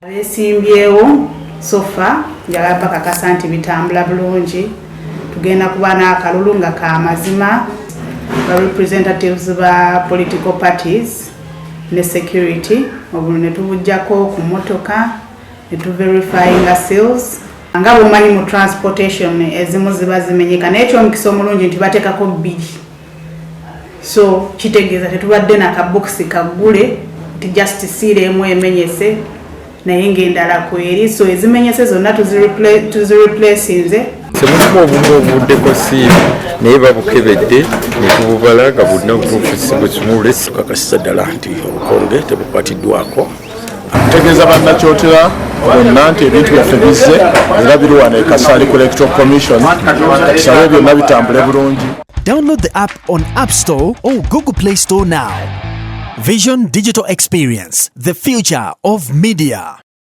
Abesimbyewo sofa njagala bakakasa nti bitambula bulungi tugenda kuba n'akalulu nga ka mazima ba representatives ba political parties ne security obulu ne tubujjako ku motoka ne tu verifying sales nga bumanyi mu transportation ezimu ziba zimenyeka n'ekyo omukisa omulungi nti bateekako bbiri so kitegeeza tetubadde na kabokisi kaggule nti just siire emu emenyese naye ng'endala kweri so ezimenyese zonna tuzireplacinze semulimu obumu obuddeko siimu naye babukebedde ne tububala nga bulina bufisibwekinule kakasisa ddala nti obukonge tebukwatiddwako tegeeza bannakyotera bonna nti ebintu byaffe bizze era biri wano ekasaali ku electoral commission tusabe byonna bitambule bulungi. Download the app on App Store or Google Play Store now. Vision Digital Experience, the future of media.